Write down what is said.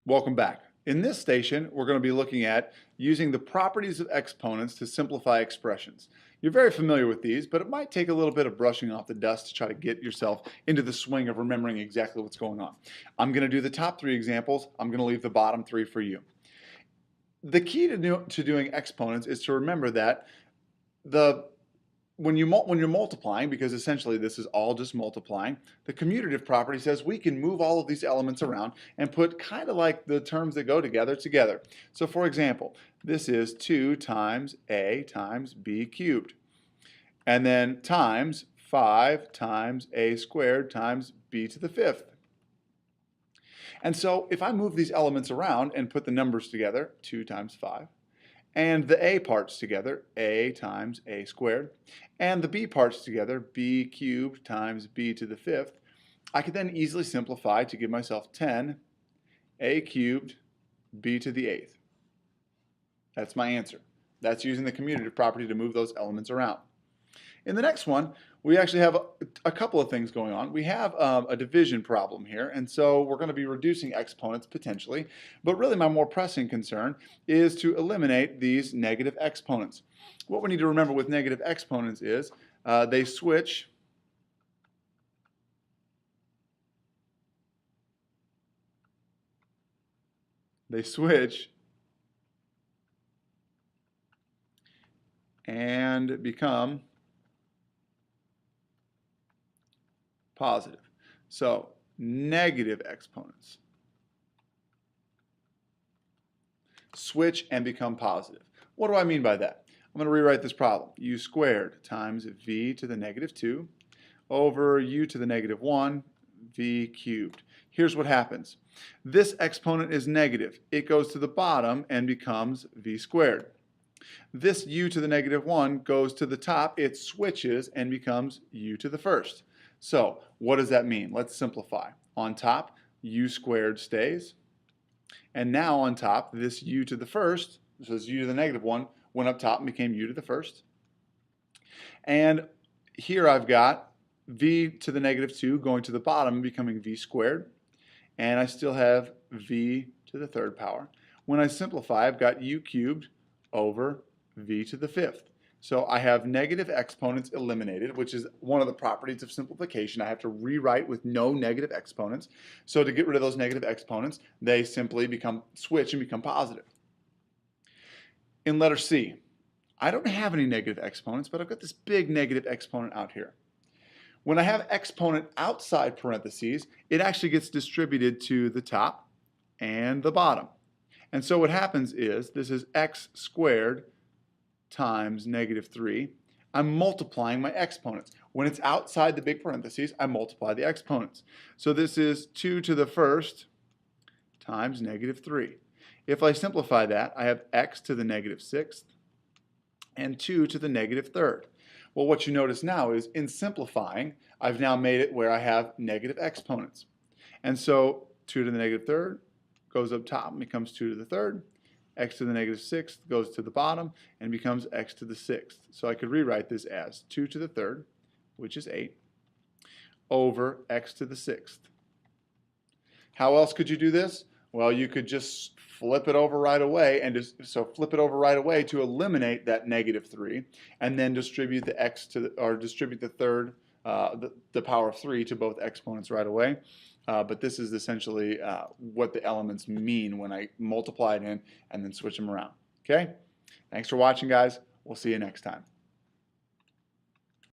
Welcome back. In this station, we're going to be looking at using the properties of exponents to simplify expressions. You're very familiar with these, but it might take a little bit of brushing off the dust to try to get yourself into the swing of remembering exactly what's going on. I'm going to do the top three examples. I'm going to leave the bottom three for you. The key to doing exponents is to remember that when you're multiplying, because essentially this is all just multiplying, the commutative property says we can move all of these elements around and put kind of like the terms that go together. So for example, this is 2 times a times b cubed, and then times 5 times a squared times b to the fifth. And so if I move these elements around and put the numbers together, 2 times 5, and the a parts together, a times a squared, and the b parts together, b cubed times b to the fifth, I could then easily simplify to give myself 10 a cubed b to the eighth. That's my answer. That's using the commutative property to move those elements around. In the next one, we actually have a couple of things going on. We have a division problem here, and so we're going to be reducing exponents potentially, but really my more pressing concern is to eliminate these negative exponents. What we need to remember with negative exponents is they switch and become positive. So negative exponents switch and become positive. What do I mean by that? I'm going to rewrite this problem. U squared times v to the negative 2 over u to the negative 1 v cubed. Here's what happens. This exponent is negative. It goes to the bottom and becomes v squared. This u to the negative 1 goes to the top. It switches and becomes u to the first. So what does that mean? Let's simplify. On top, u squared stays. And now on top, this u to the first, so this u to the negative 1, went up top and became u to the first. And here I've got v to the negative 2 going to the bottom and becoming v squared. And I still have v to the third power. When I simplify, I've got u cubed over v to the fifth. So I have negative exponents eliminated, which is one of the properties of simplification. I have to rewrite with no negative exponents. So to get rid of those negative exponents, they simply switch and become positive. In letter C, I don't have any negative exponents, but I've got this big negative exponent out here. When I have exponent outside parentheses, it actually gets distributed to the top and the bottom. And so what happens is this is x squared times negative 3. I'm multiplying my exponents. When it's outside the big parentheses, I multiply the exponents. So this is 2 to the first times negative 3. If I simplify that, I have x to the negative 6th and 2 to the negative 3rd. Well, what you notice now is in simplifying, I've now made it where I have negative exponents. And so 2 to the negative 3rd goes up top and becomes 2 to the 3rd. X to the negative 6th goes to the bottom and becomes x to the 6th. So I could rewrite this as 2 to the 3rd, which is 8, over x to the 6th. How else could you do this? Well, you could just flip it over right away, and flip it over right away to eliminate that negative 3, and then distribute distribute the third, the power of 3 to both exponents right away. But this is essentially what the elements mean when I multiply it in and then switch them around. Okay? Thanks for watching, guys. We'll see you next time.